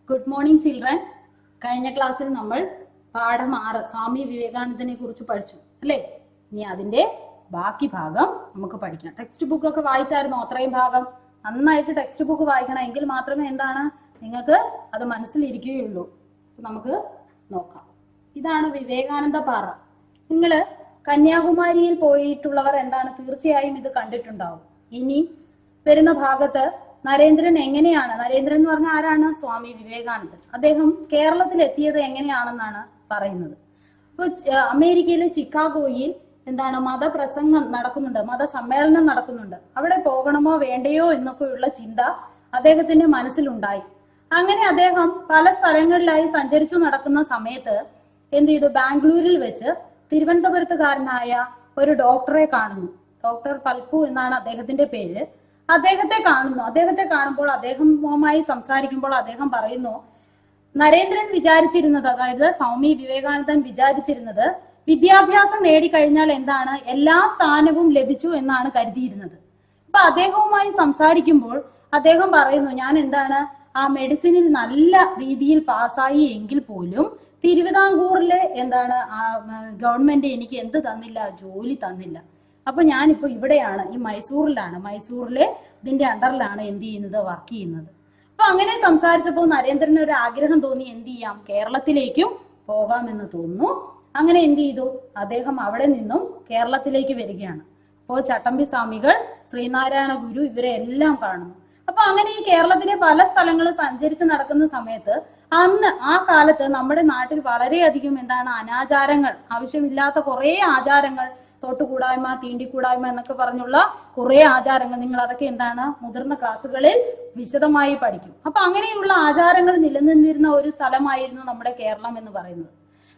Good morning children. കഴിഞ്ഞ ക്ലാസ്സിൽ നമ്മൾ പാഠം 6 സ്വാമി വിവേകാനന്ദനെ കുറിച്ച് പഠിച്ചു അല്ലേ? ഇനി അതിന്റെ ബാക്കി ഭാഗം നമുക്ക് പഠിക്കാം. ടെക്സ്റ്റ് ബുക്ക് ഒക്കെ വായിച്ചായിരുന്നു അത്രയും ഭാഗം. നന്നായിട്ട് ടെക്സ്റ്റ് ബുക്ക് വായിക്കണം, എങ്കിൽ മാത്രമേ നിങ്ങൾക്ക് അത് മനസ്സിലിരിക്കുകയുള്ളൂ. നമുക്ക് നോക്കാം. ഇതാണ് വിവേകാനന്ദ പാറ. നിങ്ങള് കന്യാകുമാരിയിൽ പോയിട്ടുള്ളവർ തീർച്ചയായും ഇത് കണ്ടിട്ടുണ്ടാവും. ഇനി വരുന്ന ഭാഗത്ത് നരേന്ദ്രൻ നരേന്ദ്രൻ എന്ന് പറഞ്ഞാൽ ആരാണ്? സ്വാമി വിവേകാനന്ദൻ. അദ്ദേഹം കേരളത്തിൽ എത്തിയത് എങ്ങനെയാണെന്നാണ് പറയുന്നത്. അപ്പൊ അമേരിക്കയിലെ ചിക്കാഗോയിൽ മതപ്രസംഗം നടക്കുന്നുണ്ട്, മതസമ്മേളനം നടക്കുന്നുണ്ട്. അവിടെ പോകണമോ വേണ്ടയോ എന്നൊക്കെയുള്ള ചിന്ത അദ്ദേഹത്തിന്റെ മനസ്സിലുണ്ടായി. അങ്ങനെ അദ്ദേഹം പല സ്ഥലങ്ങളിലായി സഞ്ചരിച്ചു നടക്കുന്ന സമയത്ത് ബാംഗ്ലൂരിൽ വെച്ച് തിരുവനന്തപുരത്തുകാരനായ ഒരു ഡോക്ടറെ കാണുന്നു. ഡോക്ടർ പൽപ്പു എന്നാണ് അദ്ദേഹത്തിന്റെ പേര്. അദ്ദേഹത്തെ കാണുമ്പോൾ അദ്ദേഹവുമായി സംസാരിക്കുമ്പോൾ അദ്ദേഹം പറയുന്നു, നരേന്ദ്രൻ വിചാരിച്ചിരുന്നത്, അതായത് സ്വാമി വിവേകാനന്ദൻ വിചാരിച്ചിരുന്നത് വിദ്യാഭ്യാസം നേടിക്കഴിഞ്ഞാൽ എല്ലാ സ്ഥാനവും ലഭിച്ചു എന്നാണ് കരുതിയിരുന്നത്. അപ്പൊ അദ്ദേഹവുമായി സംസാരിക്കുമ്പോൾ അദ്ദേഹം പറയുന്നു, ഞാൻ ആ മെഡിസിനിൽ നല്ല രീതിയിൽ പാസ്സായി എങ്കിൽ പോലും തിരുവിതാംകൂറിലെ ഗവൺമെന്റ് എനിക്ക് എന്ത് തന്നില്ല? ജോലി തന്നില്ല. അപ്പൊ ഞാനിപ്പോ ഇവിടെയാണ്, ഈ മൈസൂറിലെ ഇതിന്റെ അണ്ടറിലാണ് വർക്ക് ചെയ്യുന്നത്. അപ്പൊ അങ്ങനെ സംസാരിച്ചപ്പോൾ നരേന്ദ്രന് ഒരു ആഗ്രഹം തോന്നി, കേരളത്തിലേക്കും പോകാമെന്ന് തോന്നുന്നു. അങ്ങനെ അദ്ദേഹം അവിടെ നിന്നും കേരളത്തിലേക്ക് വരികയാണ്. അപ്പോ ചട്ടമ്പി സ്വാമികൾ, ശ്രീനാരായണ ഗുരു ഇവരെ എല്ലാം കാണുന്നു. അപ്പൊ അങ്ങനെ ഈ കേരളത്തിലെ പല സ്ഥലങ്ങളും സഞ്ചരിച്ച് നടക്കുന്ന സമയത്ത് ആ കാലത്ത് നമ്മുടെ നാട്ടിൽ വളരെയധികം അനാചാരങ്ങൾ, ആവശ്യമില്ലാത്ത കുറെ ആചാരങ്ങൾ, തൊട്ടുകൂടായ്മ, തീണ്ടിക്കൂടായ്മ എന്നൊക്കെ പറഞ്ഞുള്ള കുറെ ആചാരങ്ങൾ, നിങ്ങൾ അതൊക്കെ മുതിർന്ന ക്ലാസ്സുകളിൽ വിശദമായി പഠിക്കും. അപ്പൊ അങ്ങനെയുള്ള ആചാരങ്ങൾ നിലനിന്നിരുന്ന ഒരു സ്ഥലമായിരുന്നു നമ്മുടെ കേരളം എന്ന് പറയുന്നത്.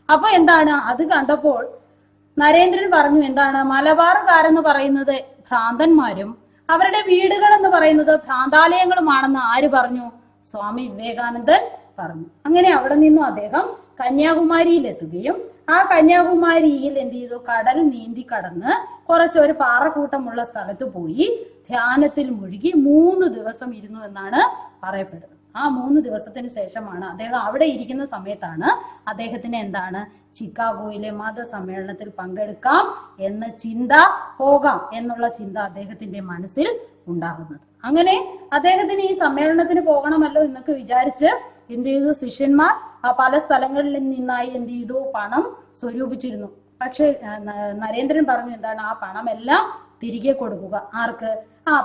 അപ്പൊ അത് കണ്ടപ്പോൾ നരേന്ദ്രൻ പറഞ്ഞു, മലബാറുകാരെന്ന് പറയുന്നത് ഭ്രാന്തന്മാരും അവരുടെ വീടുകൾ എന്ന് പറയുന്നത് ഭ്രാന്താലയങ്ങളുമാണെന്ന് ആര് പറഞ്ഞു? സ്വാമി വിവേകാനന്ദൻ പറഞ്ഞു. അങ്ങനെ അവിടെ നിന്നും അദ്ദേഹം കന്യാകുമാരിയിൽ എത്തുകയും ആ കന്യാകുമാരിയിൽ കടൽ നീന്തി കടന്ന് ഒരു പാറക്കൂട്ടമുള്ള സ്ഥലത്ത് പോയി ധ്യാനത്തിൽ മുഴുകി 3 ദിവസം ഇരുന്നു എന്നാണ് പറയപ്പെടുന്നത്. ആ 3 ദിവസത്തിന് ശേഷമാണ് അദ്ദേഹം അവിടെ ഇരിക്കുന്ന സമയത്താണ് അദ്ദേഹത്തിന് ചിക്കാഗോയിലെ മതസമ്മേളനത്തിൽ പങ്കെടുക്കാം എന്ന ചിന്ത, പോകാം എന്നുള്ള ചിന്ത അദ്ദേഹത്തിന്റെ മനസ്സിൽ ഉണ്ടാകുന്നത്. അങ്ങനെ അദ്ദേഹത്തിന് ഈ സമ്മേളനത്തിന് പോകണമല്ലോ എന്നൊക്കെ വിചാരിച്ച് ശിഷ്യന്മാർ പല സ്ഥലങ്ങളിൽ നിന്നായി പണം സ്വരൂപിച്ചിരുന്നു. പക്ഷെ നരേന്ദ്രൻ പറഞ്ഞു, ആ പണമെല്ലാം തിരികെ കൊടുക്കുക. ആർക്ക്?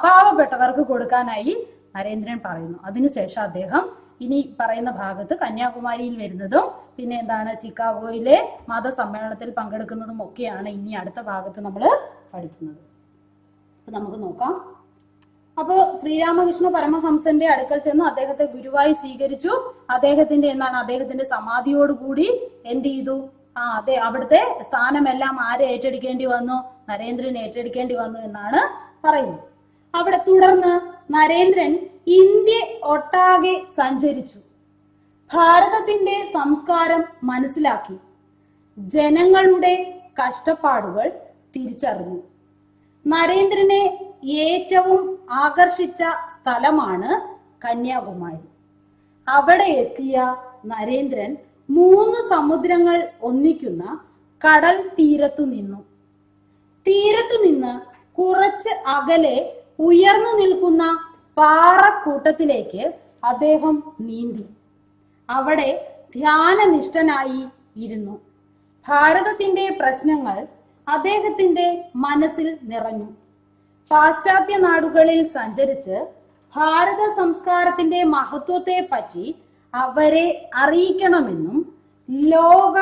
പാവപ്പെട്ടവർക്ക് കൊടുക്കാനായി നരേന്ദ്രൻ പറയുന്നു. അതിനുശേഷം അദ്ദേഹം ഇനി പറയുന്ന ഭാഗത്ത് കന്യാകുമാരിയിൽ വരുന്നതും പിന്നെ ചിക്കാഗോയിലെ മതസമ്മേളനത്തിൽ പങ്കെടുക്കുന്നതും ഒക്കെയാണ് ഇനി അടുത്ത ഭാഗത്ത് നമ്മൾ പഠിക്കുന്നത്. അപ്പൊ നമുക്ക് നോക്കാം. അപ്പോ ശ്രീരാമകൃഷ്ണ പരമഹംസന്റെ അടുക്കൽ ചെന്ന് അദ്ദേഹത്തെ ഗുരുവായി സ്വീകരിച്ചു. അദ്ദേഹത്തിന്റെ സമാധിയോടുകൂടി അവിടുത്തെ സ്ഥാനമെല്ലാം ആരെ ഏറ്റെടുക്കേണ്ടി വന്നു? നരേന്ദ്രൻ ഏറ്റെടുക്കേണ്ടി വന്നു എന്നാണ് പറയുന്നത്. അവിടെ തുടർന്ന് നരേന്ദ്രൻ ഇന്ത്യ ഒട്ടാകെ സഞ്ചരിച്ചു. ഭാരതത്തിന്റെ സംസ്കാരം മനസ്സിലാക്കി. ജനങ്ങളുടെ കഷ്ടപ്പാടുകൾ തിരിച്ചറിഞ്ഞു. നരേന്ദ്രനെ ഏറ്റവും ആകർഷിച്ച സ്ഥലമാണ് കന്യാകുമാരി. അവിടെ എത്തിയ നരേന്ദ്രൻ 3 സമുദ്രങ്ങൾ ഒന്നിക്കുന്ന കടൽ തീരത്തു നിന്ന് കുറച്ച് അകലെ ഉയർന്നു നിൽക്കുന്ന പാറക്കൂട്ടത്തിലേക്ക് അദ്ദേഹം നീന്തി. അവിടെ ധ്യാനനിഷ്ഠനായി ഇരുന്നു. ഭാരതത്തിന്റെ പ്രശ്നങ്ങൾ അദ്ദേഹത്തിന്റെ മനസ്സിൽ നിറഞ്ഞു. പാശ്ചാത്യ നാടുകളിൽ സഞ്ചരിച്ച് ഭാരത സംസ്കാരത്തിന്റെ മഹത്വത്തെ പറ്റി അവരെ അറിയിക്കണമെന്നും ലോക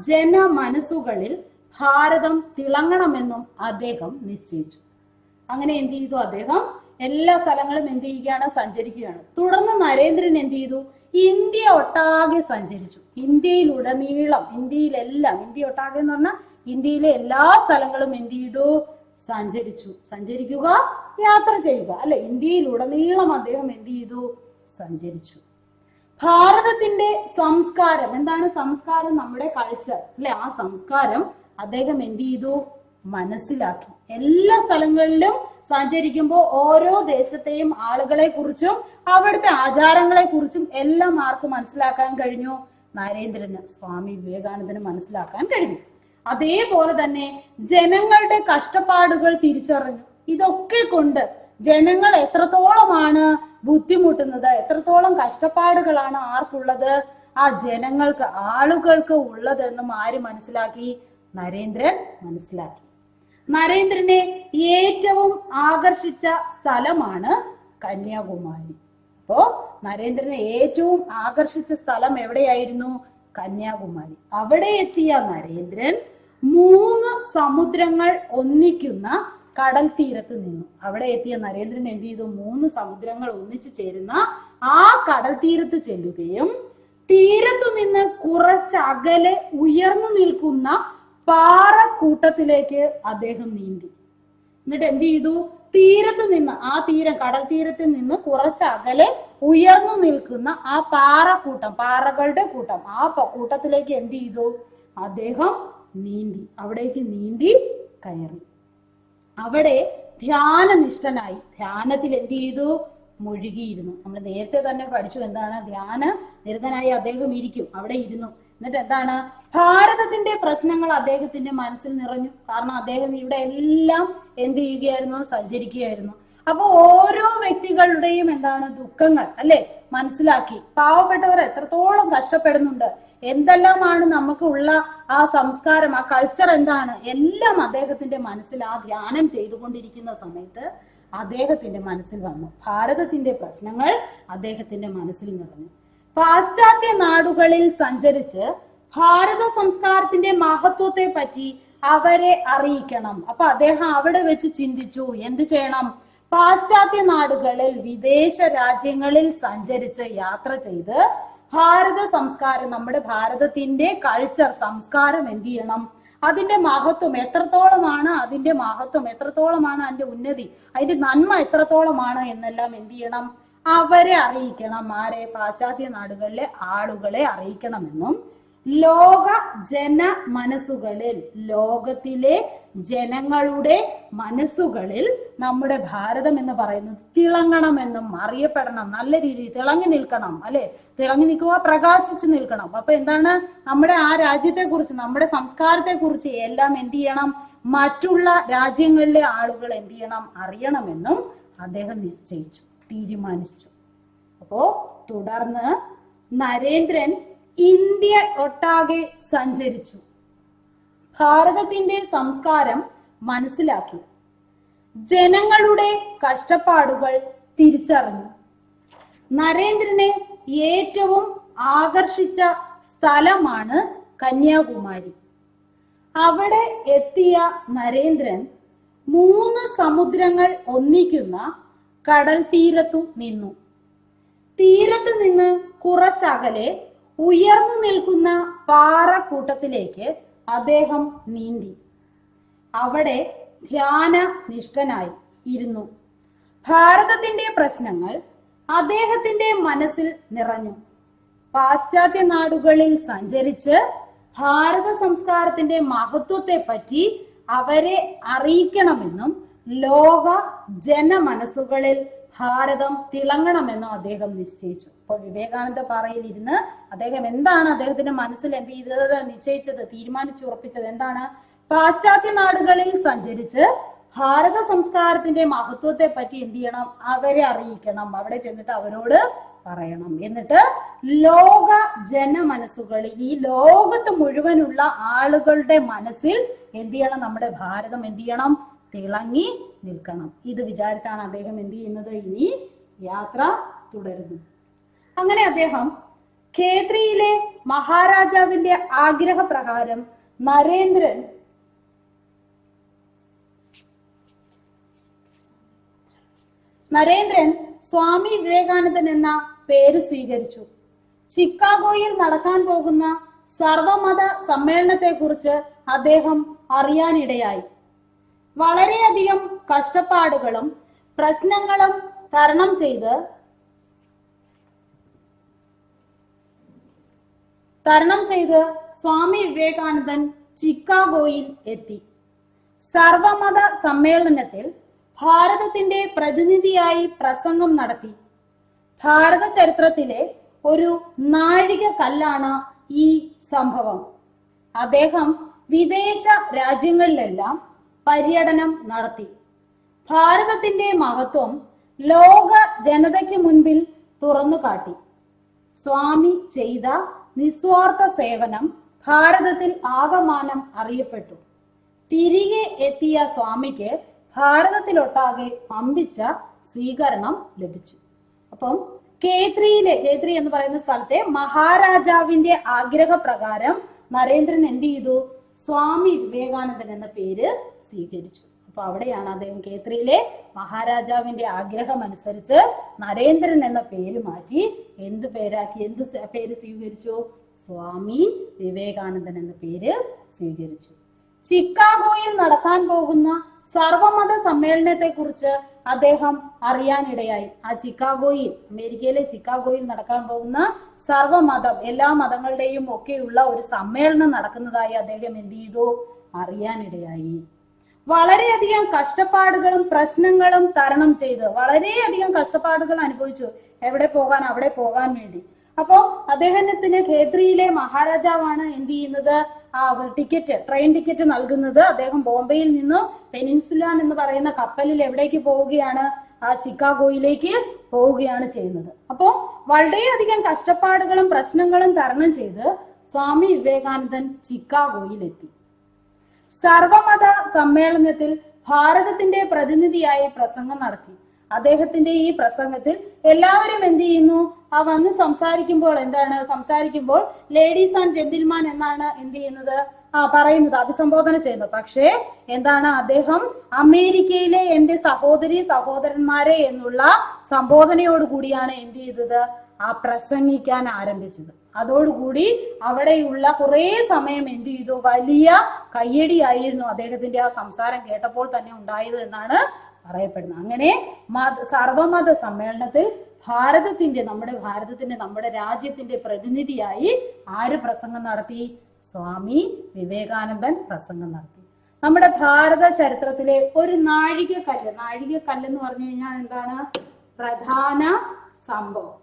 ജനമനസ്സുകളിൽ ഭാരതം തിളങ്ങണമെന്നും അദ്ദേഹം നിശ്ചയിച്ചു. അങ്ങനെ അദ്ദേഹം എല്ലാ സ്ഥലങ്ങളും സഞ്ചരിക്കുകയാണ്. തുടർന്ന് നരേന്ദ്രൻ ഇന്ത്യ ഒട്ടാകെ സഞ്ചരിച്ചു. ഇന്ത്യയിലുടനീളം, ഇന്ത്യ ഒട്ടാകെ എന്ന് പറഞ്ഞാൽ ഇന്ത്യയിലെ എല്ലാ സ്ഥലങ്ങളും സഞ്ചരിക്കുക, യാത്ര ചെയ്യുക അല്ലെ. ഇന്ത്യയിലുടനീളം അദ്ദേഹം സഞ്ചരിച്ചു. ഭാരതത്തിന്റെ സംസ്കാരം സംസ്കാരം? നമ്മുടെ കൾച്ചർ അല്ലെ. ആ സംസ്കാരം അദ്ദേഹം മനസ്സിലാക്കി. എല്ലാ സ്ഥലങ്ങളിലും സഞ്ചരിക്കുമ്പോൾ ഓരോ ദേശത്തെയും ആളുകളെ കുറിച്ചും അവിടുത്തെ ആചാരങ്ങളെ കുറിച്ചും എല്ലാം ആർക്ക് മനസ്സിലാക്കാൻ കഴിഞ്ഞു? നരേന്ദ്രന്, സ്വാമി വിവേകാനന്ദന് മനസ്സിലാക്കാൻ കഴിഞ്ഞു. അതേപോലെ തന്നെ ജനങ്ങളുടെ കഷ്ടപ്പാടുകൾ തിരിച്ചറിഞ്ഞു. ഇതൊക്കെ കൊണ്ട് ജനങ്ങൾ എത്രത്തോളമാണ് ബുദ്ധിമുട്ടുന്നത്, എത്രത്തോളം കഷ്ടപ്പാടുകളാണ് ആർക്കുള്ളത്? ആ ജനങ്ങൾക്ക്, ആളുകൾക്ക് ഉള്ളതെന്നും ആര് മനസ്സിലാക്കി? നരേന്ദ്രൻ മനസ്സിലാക്കി. നരേന്ദ്രനെ ഏറ്റവും ആകർഷിച്ച സ്ഥലമാണ് കന്യാകുമാരി. അപ്പോ നരേന്ദ്രനെ ഏറ്റവും ആകർഷിച്ച സ്ഥലം എവിടെയായിരുന്നു? കന്യാകുമാരി. അവിടെ എത്തിയ നരേന്ദ്രൻ 3 സമുദ്രങ്ങൾ ഒന്നിക്കുന്ന കടൽ തീരത്ത് നിന്നു. അവിടെ എത്തിയ നരേന്ദ്രൻ എന്ത് ചെയ്തു? 3 സമുദ്രങ്ങൾ ഒന്നിച്ചു ചേരുന്ന ആ കടൽ തീരത്ത് ചെല്ലുകയും തീരത്തു നിന്ന് കുറച്ചകലെ ഉയർന്നു നിൽക്കുന്ന പാറക്കൂട്ടത്തിലേക്ക് അദ്ദേഹം നീന്തി. എന്നിട്ട് എന്ത് ചെയ്തു? തീരത്ത് നിന്ന്, ആ തീരം, കടൽ തീരത്തിൽ നിന്ന് കുറച്ചകലെ ഉയർന്നു നിൽക്കുന്ന ആ പാറക്കൂട്ടം, പാറകളുടെ കൂട്ടം, ആ കൂട്ടത്തിലേക്ക് എന്ത് ചെയ്തു? അദ്ദേഹം നീന്തി. അവിടേക്ക് നീന്തി കയറി. അവിടെ ധ്യാനനിഷ്ഠനായി, ധ്യാനത്തിൽ എന്ത് ചെയ്തു? മുഴുകിയിരുന്നു. നമ്മൾ നേരത്തെ തന്നെ പഠിച്ചു എന്താണ്? ധ്യാന നിരതനായി അദ്ദേഹം ഇരിക്കും. അവിടെ ഇരുന്നു. എന്നിട്ട് എന്താണ്? ഭാരതത്തിന്റെ പ്രശ്നങ്ങൾ അദ്ദേഹത്തിന്റെ മനസ്സിൽ നിറഞ്ഞു. കാരണം അദ്ദേഹം ഇവിടെ എല്ലാം എന്ത് ചെയ്യുകയായിരുന്നു? സഞ്ചരിക്കുകയായിരുന്നു. അപ്പൊ ഓരോ വ്യക്തികളുടെയും എന്താണ്? ദുഃഖങ്ങൾ അല്ലെ മനസ്സിലാക്കി. പാവപ്പെട്ടവർ എത്രത്തോളം കഷ്ടപ്പെടുന്നുണ്ട്, എന്തെല്ലാമാണ് നമുക്കുള്ള ആ സംസ്കാരം, ആ കൾച്ചർ എന്താണ്, എല്ലാം അദ്ദേഹത്തിന്റെ മനസ്സിൽ ആ ധ്യാനം ചെയ്തുകൊണ്ടിരിക്കുന്ന സമയത്ത് അദ്ദേഹത്തിന്റെ മനസ്സിൽ വന്നു. ഭാരതത്തിന്റെ പ്രശ്നങ്ങൾ അദ്ദേഹത്തിന്റെ മനസ്സിൽ നിറഞ്ഞു. പാശ്ചാത്യ നാടുകളിൽ സഞ്ചരിച്ച് ഭാരത സംസ്കാരത്തിന്റെ മഹത്വത്തെ പറ്റി അവരെ അറിയിക്കണം. അപ്പൊ അദ്ദേഹം അവിടെ വെച്ച് ചിന്തിച്ചു, എന്ത് ചെയ്യണം? പാശ്ചാത്യ നാടുകളിൽ, വിദേശ രാജ്യങ്ങളിൽ സഞ്ചരിച്ച് യാത്ര ചെയ്ത് ഭാരത സംസ്കാരം, നമ്മുടെ ഭാരതത്തിന്റെ കൾച്ചർ, സംസ്കാരം എന്ത് ചെയ്യണം? അതിന്റെ മഹത്വം എത്രത്തോളമാണ്, അതിന്റെ മഹത്വം എത്രത്തോളമാണ്, അതിന്റെ ഉന്നതി, അതിന്റെ നന്മ എത്രത്തോളമാണ് എന്നെല്ലാം എന്ത് ചെയ്യണം? അവരെ അറിയിക്കണം. ആരെ? പാശ്ചാത്യ നാടുകളിലെ ആളുകളെ അറിയിക്കണമെന്നും ലോക ജന മനസ്സുകളിൽ, ലോകത്തിലെ ജനങ്ങളുടെ മനസ്സുകളിൽ നമ്മുടെ ഭാരതം എന്ന് പറയുന്നത് തിളങ്ങണമെന്നും അറിയപ്പെടണം, നല്ല രീതിയിൽ തിളങ്ങി നിൽക്കണം, അല്ലെ? തിളങ്ങി നിൽക്കുക, പ്രകാശിച്ചു നിൽക്കണം. അപ്പൊ എന്താണ്? നമ്മുടെ ആ രാജ്യത്തെ കുറിച്ച്, നമ്മുടെ സംസ്കാരത്തെ കുറിച്ച് എല്ലാം എന്ത് ചെയ്യണം? മറ്റുള്ള രാജ്യങ്ങളിലെ ആളുകൾ എന്ത് ചെയ്യണം? അറിയണമെന്നും അദ്ദേഹം നിശ്ചയിച്ചു, തീരുമാനിച്ചു. അപ്പോ തുടർന്ന് നരേന്ദ്രൻ ഇന്ത്യ ഒട്ടാകെ സഞ്ചരിച്ചു. ഭാരതത്തിന്റെ സംസ്കാരം മനസ്സിലാക്കി. ജനങ്ങളുടെ കഷ്ടപ്പാടുകൾ തിരിച്ചറിഞ്ഞു. നരേന്ദ്രനെ ഏറ്റവും ആകർഷിച്ച സ്ഥലമാണ് കന്യാകുമാരി. അവിടെ എത്തിയ നരേന്ദ്രൻ 3 സമുദ്രങ്ങൾ ഒന്നിക്കുന്ന കടൽ തീരത്തു നിന്നു. തീരത്ത് നിന്ന് കുറച്ചകലെ ഉയർന്നു നിൽക്കുന്ന പാറക്കൂട്ടത്തിലേക്ക് അദ്ദേഹം നീന്തി. അവിടെ ധ്യാന നിഷ്ഠനായി ഇരുന്നു. ഭാരതത്തിന്റെ പ്രശ്നങ്ങൾ അദ്ദേഹത്തിന്റെ മനസ്സിൽ നിറഞ്ഞു. പാശ്ചാത്യ നാടുകളിൽ സഞ്ചരിച്ച് ഭാരത സംസ്കാരത്തിന്റെ മഹത്വത്തെ പറ്റി അവരെ അറിയിക്കണമെന്നും ലോക ജനമനസ്സുകളിൽ ഭാരതം തിളങ്ങണമെന്നും അദ്ദേഹം നിശ്ചയിച്ചു. അപ്പോൾ വിവേകാനന്ദ പാറയിലിരുന്ന് അദ്ദേഹം എന്താണ് അദ്ദേഹത്തിന്റെ മനസ്സിൽ എന്ത് ചെയ്തത്? നിശ്ചയിച്ചത്, തീരുമാനിച്ചുറപ്പിച്ചത് എന്താണ്? പാശ്ചാത്യ നാടുകളിൽ സഞ്ചരിച്ച് ഭാരത സംസ്കാരത്തിന്റെ മഹത്വത്തെ പറ്റി എന്ത് ചെയ്യണം? അവരെ അറിയിക്കണം. അവിടെ ചെന്നിട്ട് അവരോട് പറയണം. എന്നിട്ട് ലോക ജനമനസ്സുകളിൽ, ഈ ലോകത്ത് മുഴുവനുള്ള ആളുകളുടെ മനസ്സിൽ എന്ത് ചെയ്യണം? നമ്മുടെ ഭാരതം എന്ത് ചെയ്യണം? തിളങ്ങി നിൽക്കണം. ഇത് വിചാരിച്ചാണ് അദ്ദേഹം എന്ത് ചെയ്യുന്നത്? ഇനി യാത്ര തുടരുന്നു. അങ്ങനെ അദ്ദേഹം ഖേത്രിയിലെ മഹാരാജാവിന്റെ ആഗ്രഹപ്രകാരം നരേന്ദ്രൻ സ്വാമി വിവേകാനന്ദൻ എന്ന പേര് സ്വീകരിച്ചു. ചിക്കാഗോയിൽ നടക്കാൻ പോകുന്ന സർവമത സമ്മേളനത്തെ കുറിച്ച് അദ്ദേഹം അറിയാനിടയായി. വളരെയധികം കഷ്ടപ്പാടുകളും പ്രശ്നങ്ങളും തരണം ചെയ്ത് സ്വാമി വിവേകാനന്ദൻ ചിക്കാഗോയിൽ എത്തി. സർവമത സമ്മേളനത്തിൽ ഭാരതത്തിന്റെ പ്രതിനിധിയായി പ്രസംഗം നടത്തി. ഭാരത ചരിത്രത്തിലെ ഒരു നാഴികക്കല്ലാണ് ഈ സംഭവം. അദ്ദേഹം വിദേശ രാജ്യങ്ങളിലെല്ലാം പര്യടനം നടത്തി. ഭാരതത്തിന്റെ മഹത്വം ലോക ജനതയ്ക്ക് മുൻപിൽ തുറന്നു കാട്ടി. സ്വാമി ചെയ്ത നിസ്വാർത്ഥ സേവനം ഭാരതത്തിൽ ആകമാനം അറിയപ്പെട്ടു. തിരികെ എത്തിയ സ്വാമിക്ക് ഭാരതത്തിലൊട്ടാകെ അമ്പിച്ച സ്വീകരണം ലഭിച്ചു. അപ്പം കേത്രി എന്ന് പറയുന്ന സ്ഥലത്തെ മഹാരാജാവിന്റെ ആഗ്രഹപ്രകാരം നരേന്ദ്രൻ എന്ത് ചെയ്തു? സ്വാമി വിവേകാനന്ദൻ എന്ന പേര് സ്വീകരിച്ചു. അപ്പൊ അവിടെയാണ് അദ്ദേഹം കേത്രിയിലെ മഹാരാജാവിന്റെ ആഗ്രഹം അനുസരിച്ച് നരേന്ദ്രൻ എന്ന പേര് മാറ്റി എന്ത് പേര് സ്വീകരിച്ചു? സ്വാമി വിവേകാനന്ദൻ എന്ന പേര് സ്വീകരിച്ചു. ചിക്കാഗോയിൽ നടക്കാൻ പോകുന്ന സർവമത സമ്മേളനത്തെ കുറിച്ച് അദ്ദേഹം അറിയാനിടയായി. ആ ചിക്കാഗോയിൽ, അമേരിക്കയിലെ ചിക്കാഗോയിൽ നടക്കാൻ പോകുന്ന സർവമതം, എല്ലാ മതങ്ങളുടെയും ഒക്കെയുള്ള ഒരു സമ്മേളനം നടക്കുന്നതായി അദ്ദേഹം എന്ത് ചെയ്തു? അറിയാനിടയായി. വളരെയധികം കഷ്ടപ്പാടുകളും പ്രശ്നങ്ങളും തരണം ചെയ്ത് വളരെയധികം കഷ്ടപ്പാടുകൾ അനുഭവിച്ചു. എവിടെ പോകാൻ? അവിടെ പോകാൻ വേണ്ടി. അപ്പോ അദ്ദേഹത്തിന് ഖേത്രിയിലെ മഹാരാജാവാണ് എന്ത് ചെയ്യുന്നത്? ട്രെയിൻ ടിക്കറ്റ് നൽകുന്നത്. അദ്ദേഹം ബോംബെയിൽ നിന്ന് പെനിൻസുലാൻ എന്ന് പറയുന്ന കപ്പലിൽ എവിടേക്ക് പോവുകയാണ്? ആ ചിക്കാഗോയിലേക്ക് പോവുകയാണ് ചെയ്യുന്നത്. അപ്പോ വളരെയധികം കഷ്ടപ്പാടുകളും പ്രശ്നങ്ങളും തരണം ചെയ്ത് സ്വാമി വിവേകാനന്ദൻ ചിക്കാഗോയിൽ എത്തി. സർവമത സമ്മേളനത്തിൽ ഭാരതത്തിന്റെ പ്രതിനിധിയായി പ്രസംഗം നടത്തി. അദ്ദേഹത്തിന്റെ ഈ പ്രസംഗത്തിൽ എല്ലാവരും എന്ത് ചെയ്യുന്നു? വന്ന് സംസാരിക്കുമ്പോൾ ലേഡീസ് ആൻഡ് ജെന്റിൽമാൻ എന്നാണ് എന്ത് ചെയ്യുന്നത്? പറയുന്നത്, അഭിസംബോധന ചെയ്യുന്നത്. പക്ഷേ എന്താണ്? അദ്ദേഹം അമേരിക്കയിലെ എന്റെ സഹോദരന്മാരെ എന്നുള്ള സംബോധനയോട് കൂടിയാണ് എന്ത് ചെയ്തത്? പ്രസംഗിക്കാൻ ആരംഭിച്ചത്. അതോടുകൂടി അവിടെയുള്ള കുറെ സമയം എന്ത് ചെയ്തു? വലിയ കയ്യടിയായിരുന്നു അദ്ദേഹത്തിന്റെ ആ സംസാരം കേട്ടപ്പോൾ തന്നെ ഉണ്ടായത് എന്നാണ് പറയപ്പെടുന്നത്. അങ്ങനെ സർവമത സമ്മേളനത്തിൽ നമ്മുടെ രാജ്യത്തിന്റെ പ്രതിനിധിയായി ആര് പ്രസംഗം നടത്തി? സ്വാമി വിവേകാനന്ദൻ പ്രസംഗം നടത്തി. നമ്മുടെ ഭാരത ചരിത്രത്തിലെ ഒരു നാഴികക്കല്ല് എന്ന് പറഞ്ഞു കഴിഞ്ഞാൽ എന്താണ്? പ്രധാന സംഭവം.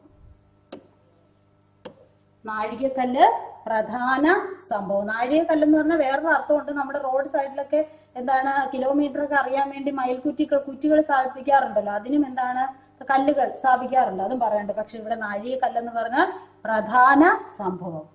നാഴികക്കല്ല് പ്രധാന സംഭവം. നാഴികക്കല്ല് എന്ന് പറഞ്ഞാൽ വേറൊരു അർത്ഥമുണ്ട്. നമ്മുടെ റോഡ് സൈഡിലൊക്കെ എന്താണ് കിലോമീറ്റർ ഒക്കെ അറിയാൻ വേണ്ടി കുറ്റികൾ സ്ഥാപിക്കാറുണ്ടല്ലോ. അതിനും എന്താണ്? കല്ലുകൾ സ്ഥാപിക്കാറുണ്ട്. അതും പറയണ്ട്. പക്ഷെ ഇവിടെ നാഴികക്കല്ലെന്ന് പറഞ്ഞാൽ പ്രധാന സംഭവം.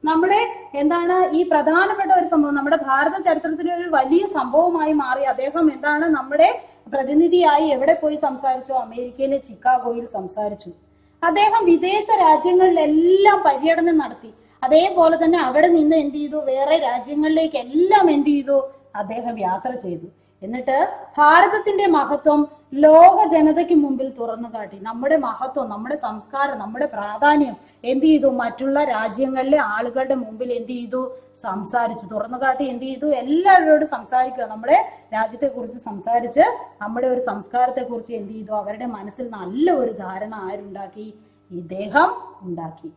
നമ്മുടെ എന്താണ് ഈ പ്രധാനപ്പെട്ട ഒരു സംഭവം നമ്മുടെ ഭാരത ചരിത്രത്തിലെ ഒരു വലിയ സംഭവമായി മാറി. അദ്ദേഹം എന്താണ്? നമ്മുടെ പ്രതിനിധിയായി എവിടെ പോയി സംസാരിച്ചു? അമേരിക്കയിലെ ചിക്കാഗോയിൽ സംസാരിച്ചു. അദ്ദേഹം വിദേശ രാജ്യങ്ങളിലെല്ലാം പര്യടനം നടത്തി. അതേപോലെ തന്നെ അവിടെ നിന്ന് എന്ത് ചെയ്തു? വേറെ രാജ്യങ്ങളിലേക്ക് എല്ലാം എന്ത് ചെയ്തു? അദ്ദേഹം യാത്ര ചെയ്തു. എന്നിട്ട് ഭാരതത്തിന്റെ മഹത്വം ലോക ജനതയ്ക്ക് മുമ്പിൽ തുറന്നു കാട്ടി. നമ്മുടെ മഹത്വം, നമ്മുടെ സംസ്കാരം, നമ്മുടെ പ്രാധാന്യം എന്ത് ചെയ്തു? മറ്റുള്ള രാജ്യങ്ങളിലെ ആളുകളുടെ മുമ്പിൽ എന്ത് ചെയ്തു? സംസാരിച്ചു, തുറന്നു കാട്ടി. എന്ത് ചെയ്തു? എല്ലാവരോടും സംസാരിക്കുക. നമ്മുടെ രാജ്യത്തെ കുറിച്ച് സംസാരിച്ച് നമ്മുടെ ഒരു സംസ്കാരത്തെ കുറിച്ച് എന്ത് ചെയ്തു? അവരുടെ മനസ്സിൽ നല്ല ഒരു ധാരണ ആരുണ്ടാക്കി? ഇദ്ദേഹം ഉണ്ടാക്കി.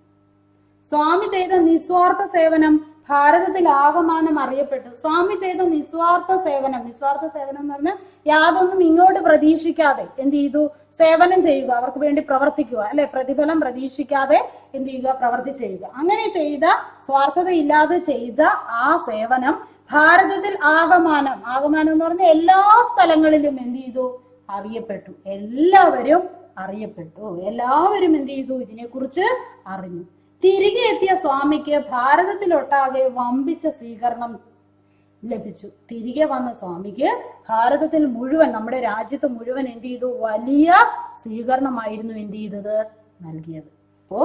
സ്വാമി ചെയ്ത നിസ്വാർത്ഥ സേവനം ഭാരതത്തിൽ ആകമാനം അറിയപ്പെട്ടു. സ്വാമി ചെയ്ത നിസ്വാർത്ഥ സേവനം എന്ന് പറഞ്ഞാൽ യാതൊന്നും ഇങ്ങോട്ട് പ്രതീക്ഷിക്കാതെ എന്ത് ചെയ്തു? സേവനം ചെയ്യുക, അവർക്ക് വേണ്ടി പ്രവർത്തിക്കുക, അല്ലെ? പ്രതിഫലം പ്രതീക്ഷിക്കാതെ എന്ത് ചെയ്യുക? പ്രവർത്തി ചെയ്യുക. അങ്ങനെ ചെയ്ത, സ്വാർത്ഥതയില്ലാതെ ചെയ്ത ആ സേവനം ഭാരതത്തിൽ ആകമാനം എന്ന് പറഞ്ഞാൽ എല്ലാ സ്ഥലങ്ങളിലും എന്ത് ചെയ്തു? അറിയപ്പെട്ടു. എല്ലാവരും എന്ത് ചെയ്തു? ഇതിനെക്കുറിച്ച് അറിഞ്ഞു. തിരികെ എത്തിയ സ്വാമിക്ക് ഭാരതത്തിലൊട്ടാകെ വമ്പിച്ച സ്വീകരണം ലഭിച്ചു. തിരികെ വന്ന സ്വാമിക്ക് ഭാരതത്തിൽ മുഴുവൻ, നമ്മുടെ രാജ്യത്ത് മുഴുവൻ എന്ത് ചെയ്തു? വലിയ സ്വീകരണമായിരുന്നു എന്ത് ചെയ്തത്? നൽകിയത്. അപ്പോ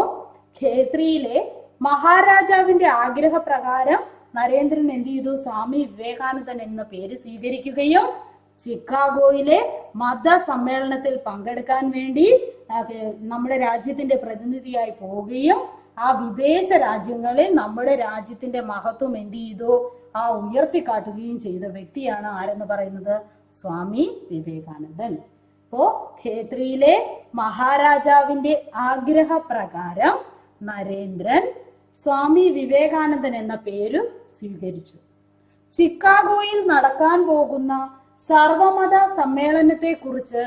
ഖേത്രിയിലെ മഹാരാജാവിന്റെ ആഗ്രഹപ്രകാരം നരേന്ദ്രൻ എന്ത് ചെയ്തു? സ്വാമി വിവേകാനന്ദൻ എന്ന പേര് സ്വീകരിക്കുകയും ചിക്കാഗോയിലെ മതസമ്മേളനത്തിൽ പങ്കെടുക്കാൻ വേണ്ടി നമ്മുടെ രാജ്യത്തിന്റെ പ്രതിനിധിയായി പോവുകയും ആ വിദേശ രാജ്യങ്ങളിൽ നമ്മുടെ രാജ്യത്തിന്റെ മഹത്വം എന്ത് ചെയ്തു? ഉയർത്തിക്കാട്ടുകയും ചെയ്ത വ്യക്തിയാണ് ആരെന്ന് പറയുന്നത്? സ്വാമി വിവേകാനന്ദൻ. അപ്പോ ഖേത്രിയിലെ മഹാരാജാവിന്റെ ആഗ്രഹപ്രകാരം നരേന്ദ്രൻ സ്വാമി വിവേകാനന്ദൻ എന്ന പേര് സ്വീകരിച്ചു. ചിക്കാഗോയിൽ നടക്കാൻ പോകുന്ന സർവമത സമ്മേളനത്തെ കുറിച്ച്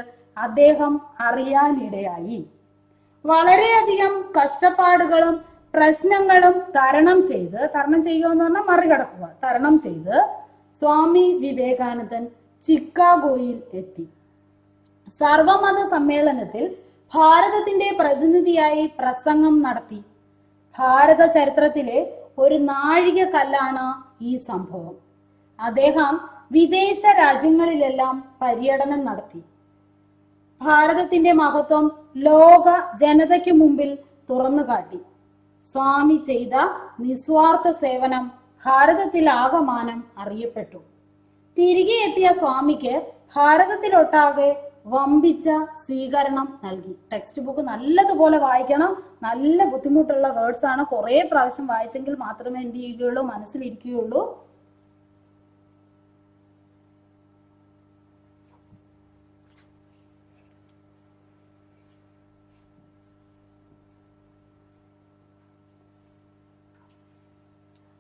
അദ്ദേഹം അറിയാനിടയായി. വളരെയധികം കഷ്ടപ്പാടുകളും പ്രശ്നങ്ങളും തരണം ചെയ്യുക എന്ന് പറഞ്ഞാൽ മറികടക്കുക, തരണം ചെയ്ത് സ്വാമി വിവേകാനന്ദൻ ചിക്കാഗോയിൽ എത്തി. സർവമത സമ്മേളനത്തിൽ ഭാരതത്തിന്റെ പ്രതിനിധിയായി പ്രസംഗം നടത്തി. ഭാരത ചരിത്രത്തിലെ ഒരു നാഴികക്കല്ലാണ് ഈ സംഭവം. അദ്ദേഹം വിദേശ രാജ്യങ്ങളിലെല്ലാം പര്യടനം നടത്തി. ഭാരതത്തിന്റെ മഹത്വം ലോക ജനതയ്ക്ക് മുമ്പിൽ തുറന്നു കാട്ടി. സ്വാമി ചെയ്ത നിസ്വാർത്ഥ സേവനം ഭാരതത്തിൽ ആകമാനം അറിയപ്പെട്ടു. തിരികെ എത്തിയ സ്വാമിക്ക് ഭാരതത്തിലൊട്ടാകെ വമ്പിച്ച സ്വീകരണം നൽകി. ടെക്സ്റ്റ് ബുക്ക് നല്ലതുപോലെ വായിക്കണം. നല്ല ബുദ്ധിമുട്ടുള്ള വേർഡ്സ് ആണ്. കുറെ പ്രാവശ്യം വായിച്ചെങ്കിൽ മാത്രമേ എന്ത് ചെയ്യുകയുള്ളൂ, മനസ്സിലിരിക്കുകയുള്ളൂ.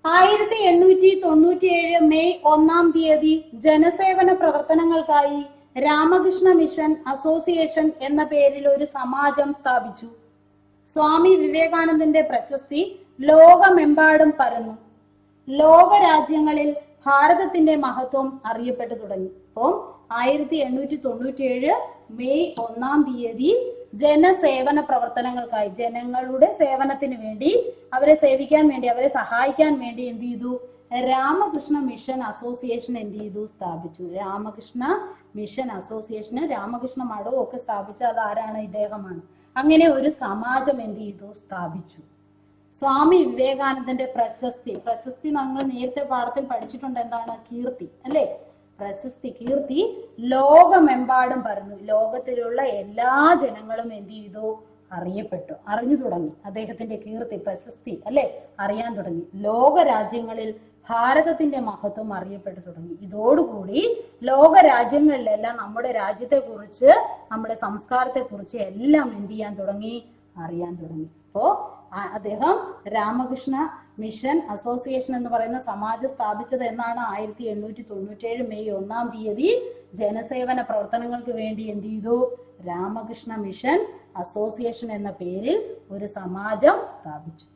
ആയിരത്തി 1897 മെയ് 1 ജനസേവന പ്രവർത്തനങ്ങൾക്കായി രാമകൃഷ്ണ മിഷൻ അസോസിയേഷൻ എന്ന പേരിൽ ഒരു സമാജം സ്ഥാപിച്ചു. സ്വാമി വിവേകാനന്ദന്റെ പ്രശസ്തി ലോകമെമ്പാടും പരന്നു. ലോക രാജ്യങ്ങളിൽ ഭാരതത്തിന്റെ മഹത്വം അറിയപ്പെട്ടു തുടങ്ങി. അപ്പം 1897 മെയ് 1 ജനസേവന പ്രവർത്തനങ്ങൾക്കായി, ജനങ്ങളുടെ സേവനത്തിന് വേണ്ടി, അവരെ സേവിക്കാൻ വേണ്ടി, അവരെ സഹായിക്കാൻ വേണ്ടി എന്ത് ചെയ്തു? രാമകൃഷ്ണ മിഷൻ അസോസിയേഷൻ എന്ത് ചെയ്തു? സ്ഥാപിച്ചു. രാമകൃഷ്ണ മിഷൻ അസോസിയേഷന് രാമകൃഷ്ണ മഠവും ഒക്കെ സ്ഥാപിച്ച അത് ആരാണ്? ഇദ്ദേഹമാണ്. അങ്ങനെ ഒരു സമാജം എന്ത് ചെയ്തു? സ്ഥാപിച്ചു. സ്വാമി വിവേകാനന്ദന്റെ പ്രശസ്തി നമ്മൾ നേരത്തെ പാഠത്തിൽ പഠിച്ചിട്ടുണ്ട്. എന്താണ്? കീർത്തി, അല്ലെ? പ്രശസ്തി, കീർത്തി ലോകമെമ്പാടും പരന്നു. ലോകത്തിലുള്ള എല്ലാ ജനങ്ങളും എന്ത് ചെയ്തു? അറിഞ്ഞു തുടങ്ങി. അദ്ദേഹത്തിന്റെ കീർത്തി, പ്രശസ്തി, അല്ലെ, അറിയാൻ തുടങ്ങി. ലോക രാജ്യങ്ങളിൽ ഭാരതത്തിന്റെ മഹത്വം അറിയപ്പെട്ടു തുടങ്ങി. ഇതോടുകൂടി ലോക രാജ്യങ്ങളിലെല്ലാം നമ്മുടെ രാജ്യത്തെ കുറിച്ച്, നമ്മുടെ സംസ്കാരത്തെ കുറിച്ച് എല്ലാം എന്ത് ചെയ്യാൻ തുടങ്ങി? അറിയാൻ തുടങ്ങി. അപ്പോ അദ്ദേഹം രാമകൃഷ്ണ മിഷൻ അസോസിയേഷൻ എന്ന് പറയുന്ന സമാജം സ്ഥാപിച്ചത് എന്നാണ്? 1897 മെയ് 1 ജനസേവന പ്രവർത്തനങ്ങൾക്ക് വേണ്ടി എന്ത് ചെയ്തു? രാമകൃഷ്ണ മിഷൻ അസോസിയേഷൻ എന്ന പേരിൽ ഒരു സമാജം സ്ഥാപിച്ചു.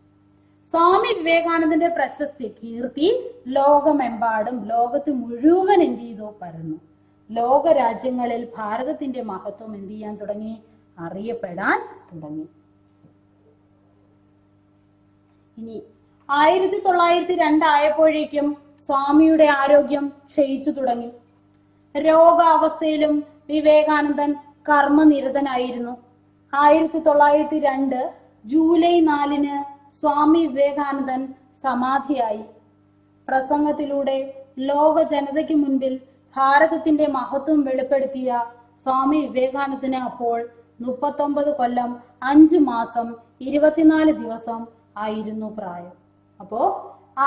സ്വാമി വിവേകാനന്ദന്റെ പ്രശസ്തി, കീർത്തി ലോകമെമ്പാടും, ലോകത്ത് മുഴുവൻ എന്ത് ചെയ്തു? പരന്നു. ലോക രാജ്യങ്ങളിൽ ഭാരതത്തിന്റെ മഹത്വം എന്ത് ചെയ്യാൻ തുടങ്ങി? അറിയപ്പെടാൻ തുടങ്ങി. ഇനി 1902 ആയപ്പോഴേക്കും സ്വാമിയുടെ ആരോഗ്യം ക്ഷയിച്ചു തുടങ്ങി. രോഗാവസ്ഥയിലും വിവേകാനന്ദൻ കർമ്മനിരതനായിരുന്നു. 1902 ജൂലൈ 4 സ്വാമി വിവേകാനന്ദൻ സമാധിയായി. പ്രസംഗത്തിലൂടെ ലോക ജനതയ്ക്ക് മുൻപിൽ ഭാരതത്തിന്റെ മഹത്വം വെളിപ്പെടുത്തിയ സ്വാമി വിവേകാനന്ദന് അപ്പോൾ 39 കൊല്ലം 5 മാസം 24 ദിവസം ആയിരുന്നു പ്രായം. അപ്പോ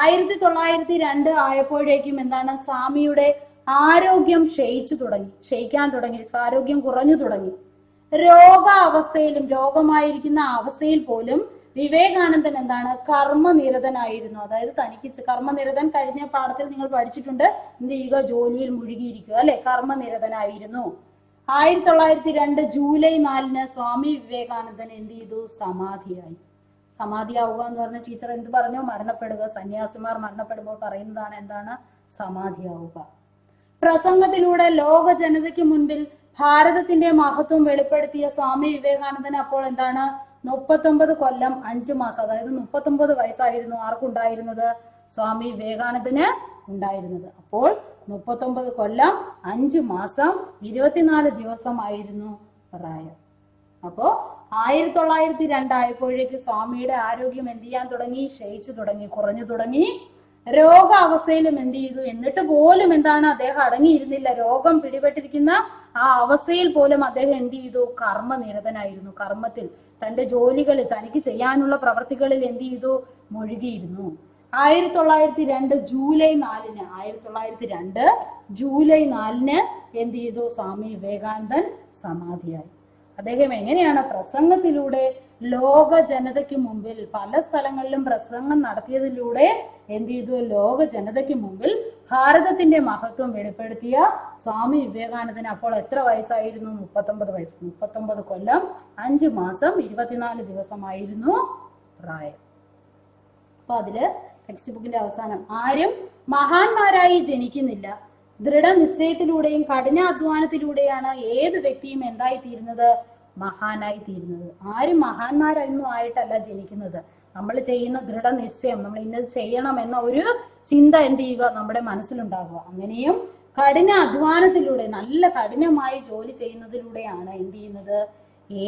1902 ആയപ്പോഴേക്കും എന്താണ്? സ്വാമിയുടെ ആരോഗ്യം ക്ഷയിക്കാൻ തുടങ്ങി, ആരോഗ്യം കുറഞ്ഞു തുടങ്ങി. രോഗാവസ്ഥയിലും, രോഗമായിരിക്കുന്ന അവസ്ഥയിൽ പോലും വിവേകാനന്ദൻ എന്താണ്? കർമ്മനിരതനായിരുന്നു. അതായത് തനിക്ക് കർമ്മനിരതൻ കഴിഞ്ഞ പാഠത്തിൽ നിങ്ങൾ പഠിച്ചിട്ടുണ്ട്. എന്ത് ചെയ്യുക? ജോലിയിൽ മുഴുകിയിരിക്കുക, അല്ലെ? കർമ്മനിരതനായിരുന്നു. 1902 ജൂലൈ 4 സ്വാമി വിവേകാനന്ദൻ എന്ത് ചെയ്തു? സമാധിയായി. സമാധിയാവുക എന്ന് പറഞ്ഞ ടീച്ചർ എന്ത് പറഞ്ഞു? മരണപ്പെടുക. സന്യാസിമാർ മരണപ്പെടുമ്പോൾ പറയുന്നതാണ് എന്താണ്? സമാധിയാവുക. പ്രസംഗത്തിലൂടെ ലോക ജനതയ്ക്ക് മുൻപിൽ ഭാരതത്തിന്റെ മഹത്വം വെളിപ്പെടുത്തിയ സ്വാമി വിവേകാനന്ദൻ അപ്പോൾ എന്താണ്? 39 കൊല്ലം 5 മാസം, അതായത് 39 വയസ്സായിരുന്നു ആർക്കുണ്ടായിരുന്നത്? സ്വാമി വിവേകാനന്ദന് ഉണ്ടായിരുന്നത്. അപ്പോൾ 39 കൊല്ലം 5 മാസം 24 ദിവസമായിരുന്നു പ്രായം. അപ്പോ 1902 ആയപ്പോഴേക്ക് സ്വാമിയുടെ ആരോഗ്യം എന്ത് ചെയ്യാൻ തുടങ്ങി? ക്ഷയിച്ചു തുടങ്ങി, കുറഞ്ഞു തുടങ്ങി. രോഗാവസ്ഥയിലും എന്ത് ചെയ്തു? എന്നിട്ട് പോലും എന്താണ്? അദ്ദേഹം അടങ്ങിയിരുന്നില്ല. രോഗം പിടിപെട്ടിരിക്കുന്ന ആ അവസ്ഥയിൽ പോലും അദ്ദേഹം എന്ത് ചെയ്തു? കർമ്മനിരതനായിരുന്നു. കർമ്മത്തിൽ, തന്റെ ജോലികളിൽ, തനിക്ക് ചെയ്യാനുള്ള പ്രവർത്തികളിൽ എന്ത് ചെയ്തു? മുഴുകിയിരുന്നു. 1902 ജൂലൈ 4 1902 ജൂലൈ 4 എന്ത് ചെയ്തു? സ്വാമി വിവേകാനന്ദൻ സമാധിയായി. അദ്ദേഹം എങ്ങനെയാണ് പ്രസംഗത്തിലൂടെ ലോക ജനതയ്ക്ക് മുമ്പിൽ പല സ്ഥലങ്ങളിലും പ്രസംഗം നടത്തിയതിലൂടെ എന്ത് ചെയ്തു? ലോക ജനതയ്ക്ക് മുമ്പിൽ ഭാരതത്തിന്റെ മഹത്വം വെളിപ്പെടുത്തിയ സ്വാമി വിവേകാനന്ദന് അപ്പോൾ എത്ര വയസ്സായിരുന്നു? 39 വയസ്സ്. 39 കൊല്ലം 5 മാസം 24 ദിവസമായിരുന്നു പ്രായം. അപ്പൊ അതില് ടെക്സ്റ്റ് ബുക്കിന്റെ അവസാനം, ആരും മഹാന്മാരായി ജനിക്കുന്നില്ല, ദൃഢനിശ്ചയത്തിലൂടെയും കഠിനാധ്വാനത്തിലൂടെയാണ് ഏത് വ്യക്തിയും എന്തായി തീരുന്നത്? മഹാനായി തീരുന്നത്. ആരും മഹാന്മാരൊന്നും ആയിട്ടല്ല ജനിക്കുന്നത്. നമ്മൾ ചെയ്യുന്ന ദൃഢനിശ്ചയം, നമ്മൾ ഇന്നത് ചെയ്യണം എന്ന ഒരു ചിന്ത എന്ത് ചെയ്യുക? നമ്മുടെ മനസ്സിലുണ്ടാകുക. അങ്ങനെയും കഠിന അധ്വാനത്തിലൂടെ, നല്ല കഠിനമായി ജോലി ചെയ്യുന്നതിലൂടെയാണ് എന്ത് ചെയ്യുന്നത്?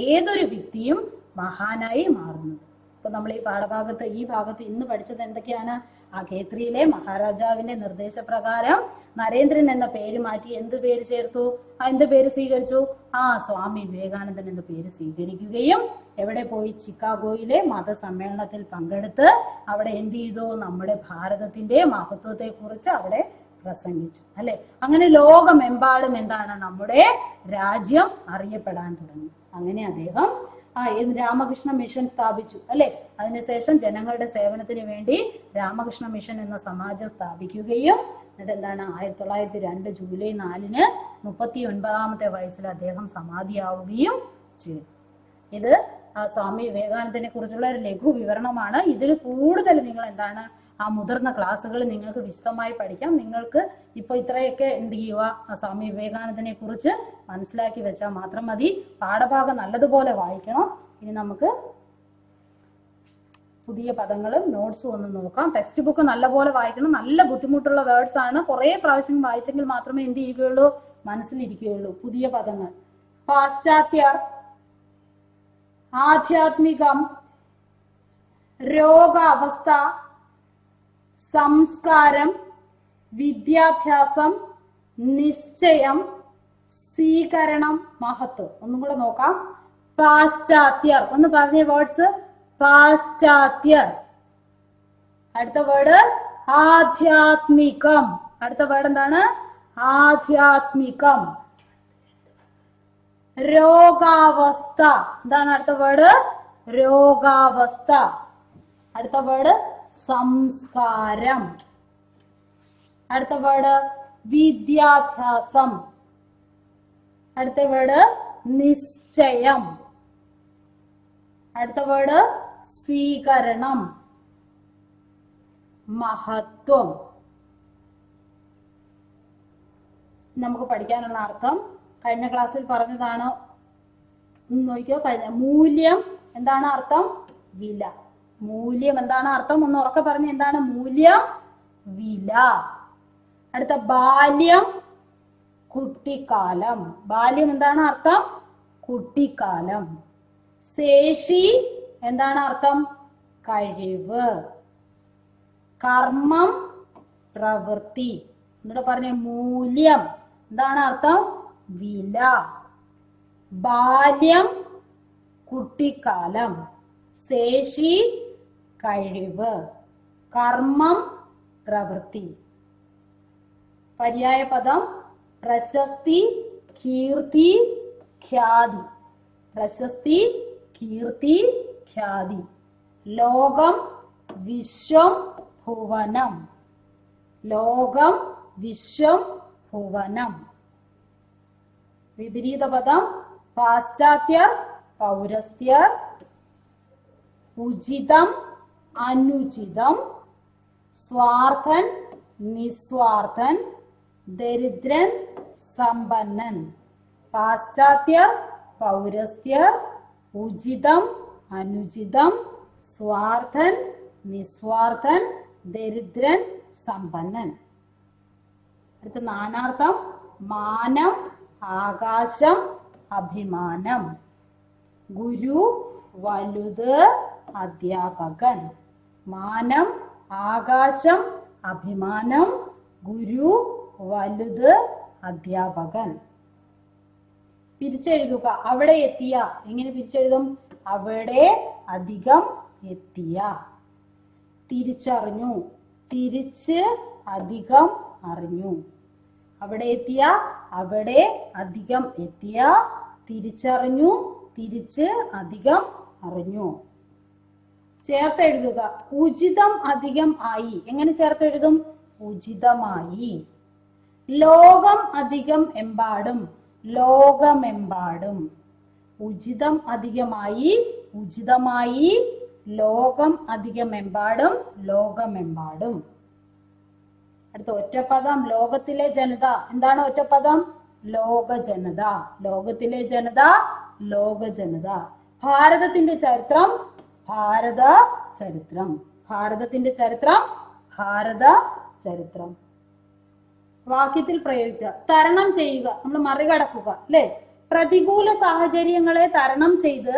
ഏതൊരു വ്യക്തിയും മഹാനായി മാറുന്നത്. അപ്പൊ നമ്മൾ ഈ പാഠഭാഗത്ത് ഈ ഭാഗത്ത് ഇന്ന് പഠിച്ചത് എന്തൊക്കെയാണ്? അഖേത്രിയിലെ മഹാരാജാവിന്റെ നിർദ്ദേശപ്രകാരം നരേന്ദ്രൻ എന്ന പേര് മാറ്റി എന്ത് പേര് ചേർത്തു? എന്ത് പേര് സ്വീകരിച്ചു? സ്വാമി വിവേകാനന്ദൻ എന്ന പേര് സ്വീകരിക്കുകയും എവിടെ പോയി? ചിക്കാഗോയിലെ മതസമ്മേളനത്തിൽ പങ്കെടുത്ത് അവിടെ എന്ത് ചെയ്തു? നമ്മുടെ ഭാരതത്തിന്റെ മഹത്വത്തെ കുറിച്ച് അവിടെ പ്രസംഗിച്ചു, അല്ലെ? അങ്ങനെ ലോകമെമ്പാടും എന്താണ്? നമ്മുടെ രാജ്യം അറിയപ്പെടാൻ തുടങ്ങി. അങ്ങനെ അദ്ദേഹം രാമകൃഷ്ണ മിഷൻ സ്ഥാപിച്ചു, അല്ലെ? അതിനുശേഷം ജനങ്ങളുടെ സേവനത്തിന് വേണ്ടി രാമകൃഷ്ണ മിഷൻ എന്ന സമാജം സ്ഥാപിക്കുകയും എന്നിട്ട് എന്താണ് 1902 ജൂലൈ 4-ന് 39-ാമത്തെ വയസ്സിൽ അദ്ദേഹം സമാധിയാവുകയും ചെയ്തു. ഇത് സ്വാമി വിവേകാനന്ദനെ കുറിച്ചുള്ള ഒരു ലഘു വിവരണമാണ്. ഇതിൽ കൂടുതൽ നിങ്ങൾ എന്താണ് മുതിർന്ന ക്ലാസ്സുകൾ നിങ്ങൾക്ക് വിശദമായി പഠിക്കാം. നിങ്ങൾക്ക് ഇപ്പൊ ഇത്രയൊക്കെ എന്ത് ചെയ്യുക? സ്വാമി വിവേകാനന്ദനെ കുറിച്ച് മനസ്സിലാക്കി വെച്ചാൽ മാത്രം മതി. പാഠഭാഗം നല്ലതുപോലെ വായിക്കണം. ഇനി നമുക്ക് പുതിയ പദങ്ങളും നോട്ട്സും ഒന്ന് നോക്കാം. ടെക്സ്റ്റ് ബുക്ക് നല്ലപോലെ വായിക്കണം. നല്ല ബുദ്ധിമുട്ടുള്ള വേർഡ്സ് ആണ്. കുറെ പ്രാവശ്യം വായിച്ചെങ്കിൽ മാത്രമേ എന്ത് ചെയ്യുകയുള്ളൂ? മനസ്സിലിരിക്കുകയുള്ളൂ. പുതിയ പദങ്ങൾ: പാശ്ചാത്യർ, ആധ്യാത്മികം, രോഗാവസ്ഥ, സംസ്കാരം, വിദ്യാഭ്യാസം, നിശ്ചയം, സ്വീകരണം, മഹത്വം. ഒന്നും കൂടെ നോക്കാം. പാശ്ചാത്യർ, ഒന്ന് പറഞ്ഞ വേർഡ്സ്. പാശ്ചാത്യർ. അടുത്ത വേർഡ് ആധ്യാത്മികം. അടുത്ത വേർഡ് എന്താണ്? ആധ്യാത്മികം. രോഗാവസ്ഥ. എന്താണ് അടുത്ത വേർഡ്? രോഗാവസ്ഥ. അടുത്ത വേർഡ് സംസ്കാരം. അടുത്ത വേർഡ് വിദ്യാഭ്യാസം. അടുത്ത വേർഡ് നിശ്ചയം. അടുത്ത വേർഡ് സ്വീകരണം, മഹത്വം. നമുക്ക് പഠിക്കാനുള്ള അർത്ഥം കഴിഞ്ഞ ക്ലാസ്സിൽ പറഞ്ഞതാണ്. നോക്കിയോ, മൂല്യം എന്താണ് അർത്ഥം? വില. മൂല്യം എന്താണ് അർത്ഥം? ഒന്ന് ഉറക്കെ പറഞ്ഞ്. എന്താണ് മൂല്യം? വില. അടുത്ത ബാല്യം, കുട്ടിക്കാലം. ബാല്യം എന്താണ് അർത്ഥം? കുട്ടിക്കാലം. ശേഷി എന്താണ് അർത്ഥം? കഴിവ്. കർമ്മം, പ്രവൃത്തി. എന്നിട്ട് പറഞ്ഞ മൂല്യം എന്താണ് അർത്ഥം? വില. ബാല്യം, കുട്ടിക്കാലം. ശേഷി, കഴിവ്. കർമ്മം, പ്രവൃത്തി. പര്യായ പദം: പ്രശസ്തി, കീർത്തി, ഖ്യാതി. പ്രശസ്തി, കീർത്തി, ഖ്യാതി. ലോകം, വിശ്വം, ഭുവനം. ലോകം, വിശ്വം, ഭുവനം. വിപരീത പദം: പാശ്ചാത്യർ, പൗരസ്ത്യർ. ഉചിതം, അനുചിതം. സ്വാർത്ഥൻ, നിസ്വാർത്ഥൻ. ദരിദ്രൻ, സമ്പന്നൻ. പാശ്ചാത്യർ, പൗരസ്ത്യർ. ഉചിതം, അനുചിതം. സ്വാർത്ഥൻ, നിസ്വാർത്ഥൻ. ദരിദ്രൻ, സമ്പന്നൻ. അടുത്ത നാനാർത്ഥം: മാനം, ആകാശം, അഭിമാനം. ഗുരു, വലുത്, അധ്യാപകൻ. മാനം, ആകാശം, അഭിമാനം. ഗുരു, വലുത്, അധ്യാപകൻ. പിരിച്ചെഴുതുക: അവിടെ എത്തിയ. എങ്ങനെ പിരിച്ചെഴുതും? അവിടെ അധികം എത്തിയ. തിരിച്ചറിഞ്ഞു, തിരിച്ച് അധികം അറിഞ്ഞു. അവിടെ എത്തിയ, അവിടെ അധികം എത്തിയ. തിരിച്ചറിഞ്ഞു, തിരിച്ച് അധികം അറിഞ്ഞു. ചേർത്ത് എഴുതുക. ഉചിതം അധികം ആയി. എങ്ങനെ ചേർത്ത് എഴുതും? ഉചിതമായി. ലോകം അധികം എമ്പാടും. ലോകമെമ്പാടും. ഉചിതം അധികമായി, ഉചിതമായി. ലോകം അധികമെമ്പാടും, ലോകമെമ്പാടും. അടുത്ത ഒറ്റപ്പദം ലോകത്തിലെ ജനത. എന്താണ് ഒറ്റപ്പദം? ലോക ജനത. ലോകത്തിലെ ജനത, ലോക ജനത. ഭാരതത്തിന്റെ ചരിത്രം, ഭാരത ചരിത്രം. ഭാരതത്തിന്റെ ചരിത്രം, ഭാരത ചരിത്രം. വാക്യത്തിൽ പ്രയോഗിക്കുക. തരണം ചെയ്യുക, നമ്മൾ മറികടക്കുക, അല്ലെ? പ്രതികൂല സാഹചര്യങ്ങളെ തരണം ചെയ്ത്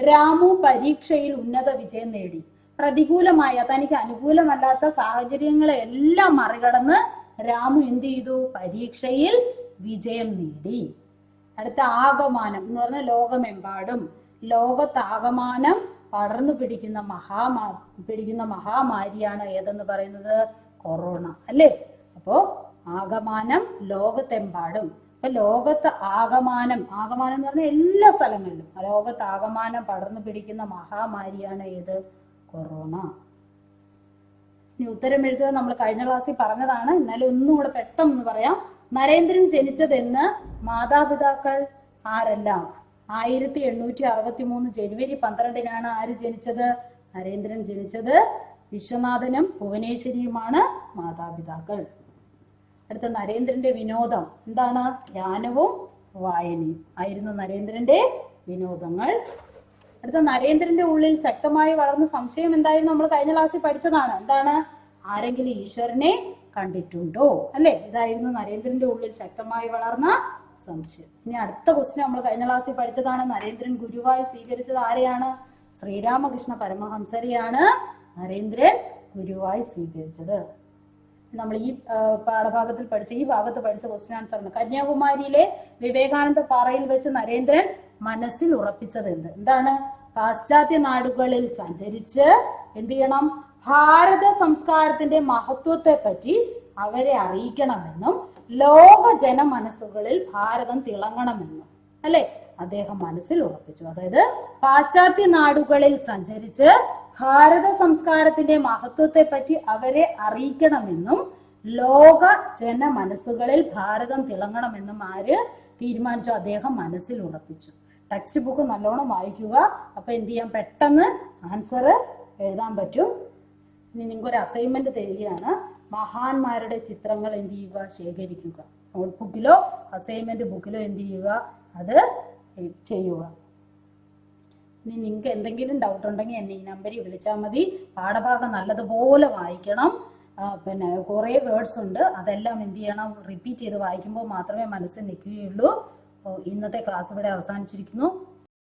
രാമു പരീക്ഷയിൽ ഉന്നത വിജയം നേടി. പ്രതികൂലമായ, തനിക്ക് അനുകൂലമല്ലാത്ത സാഹചര്യങ്ങളെ എല്ലാം മറികടന്ന് രാമു എന്ത് ചെയ്തു? പരീക്ഷയിൽ വിജയം നേടി. അടുത്ത ആകമാനം എന്ന് പറഞ്ഞാൽ ലോകമെമ്പാടും. ലോകത്താകമാനം പടർന്നു പിടിക്കുന്ന മഹാമാരിയാണ് ഏതെന്ന് പറയുന്നത്? കൊറോണ, അല്ലേ? അപ്പോ ആകമാനം ലോകത്തെമ്പാടും. അപ്പൊ ലോകത്ത് ആകമാനം, ആകമാനം എന്ന് പറഞ്ഞാൽ എല്ലാ സ്ഥലങ്ങളിലും ലോകത്ത് ആകമാനം പടർന്നു പിടിക്കുന്ന മഹാമാരിയാണ് ഏത്? കൊറോണ. ഇനി ഉത്തരം എഴുതുക നമ്മൾ കഴിഞ്ഞ ക്ലാസ്സിൽ പറഞ്ഞതാണ്, എന്നാലും ഒന്നും കൂടെ പെട്ടെന്ന് പറയാം. നരേന്ദ്രൻ ജനിച്ചതെന്ന് മാതാപിതാക്കൾ ആരെല്ലാം? 1863 ജനുവരി 12-നാണ് ആര് ജനിച്ചത്? നരേന്ദ്രൻ ജനിച്ചത്. വിശ്വനാഥനും ഭുവനേശ്വരിയുമാണ് മാതാപിതാക്കൾ. അടുത്ത നരേന്ദ്രന്റെ വിനോദം എന്താണ്? ധ്യാനവും വായനയും ആയിരുന്നു നരേന്ദ്രന്റെ വിനോദങ്ങൾ. അടുത്ത നരേന്ദ്രന്റെ ഉള്ളിൽ ശക്തമായി വളർന്ന സംശയം എന്തായിരുന്നു? നമ്മൾ കഴിഞ്ഞ ക്ലാസ്സിൽ പഠിച്ചതാണ്. എന്താണ്? ആരെങ്കിലും ഈശ്വരനെ കണ്ടിട്ടുണ്ടോ? അല്ലെ? ഇതായിരുന്നു നരേന്ദ്രന്റെ ഉള്ളിൽ ശക്തമായി വളർന്ന സംശയം. ഇനി അടുത്ത ക്വസ്റ്റ്യൻ നമ്മൾ കഴിഞ്ഞ ക്ലാസ്സിൽ പഠിച്ചതാണ്. നരേന്ദ്രൻ ഗുരുവായി സ്വീകരിച്ചത് ആരെയാണ്? ശ്രീരാമകൃഷ്ണ പരമഹംസരെയാണ് നരേന്ദ്രൻ ഗുരുവായി സ്വീകരിച്ചത്. നമ്മൾ ഈ പാഠഭാഗത്തിൽ പഠിച്ച ഈ ഭാഗത്ത് പഠിച്ച ക്വസ്റ്റ്യൻ ആൻസർ ആണ്. കന്യാകുമാരിയിലെ വിവേകാനന്ദ പാറയിൽ വെച്ച് നരേന്ദ്രൻ മനസ്സിൽ ഉറപ്പിച്ചത് എന്താണ്? പാശ്ചാത്യ നാടുകളിൽ സഞ്ചരിച്ച് എന്ത് ചെയ്യണം? ഭാരത സംസ്കാരത്തിന്റെ മഹത്വത്തെ പറ്റി അവരെ അറിയിക്കണമെന്നും ലോക ജനമനസ്സുകളിൽ ഭാരതം തിളങ്ങണമെന്നും അല്ലെ അദ്ദേഹം മനസ്സിൽ ഉറപ്പിച്ചു. അതായത് പാശ്ചാത്യ നാടുകളിൽ സഞ്ചരിച്ച് ഭാരത സംസ്കാരത്തിന്റെ മഹത്വത്തെ പറ്റി അവരെ അറിയിക്കണമെന്നും ലോക ജനമനസ്സുകളിൽ ഭാരതം തിളങ്ങണമെന്നും ആര് തീരുമാനിച്ചു? അദ്ദേഹം മനസ്സിൽ ഉറപ്പിച്ചു. ടെക്സ്റ്റ് ബുക്ക് നല്ലോണം വായിക്കുക. അപ്പൊ എന്ത് ചെയ്യാം? പെട്ടെന്ന് ആൻസർ എഴുതാൻ പറ്റും. ഇനി നിങ്ങൾക്ക് ഒരു അസൈൻമെന്റ് തരികയാണ്. മഹാന്മാരുടെ ചിത്രങ്ങൾ എന്ത് ചെയ്യുക? ശേഖരിക്കുക. നോട്ട്ബുക്കിലോ അസൈൻമെന്റ് ബുക്കിലോ എന്ത് ചെയ്യുക? അത് ചെയ്യുക. ഇനി നിങ്ങൾക്ക് എന്തെങ്കിലും ഡൗട്ട് ഉണ്ടെങ്കിൽ എന്നെ ഈ നമ്പറിൽ വിളിച്ചാൽ മതി. പാഠഭാഗം നല്ലതുപോലെ വായിക്കണം. പിന്നെ കുറേ വേർഡ്സ് ഉണ്ട്, അതെല്ലാം എന്ത് ചെയ്യണം? റിപ്പീറ്റ് ചെയ്ത് വായിക്കുമ്പോൾ മാത്രമേ മനസ്സിൽ നിൽക്കുകയുള്ളൂ. ഇന്നത്തെ ക്ലാസ് ഇവിടെ അവസാനിച്ചിരിക്കുന്നു.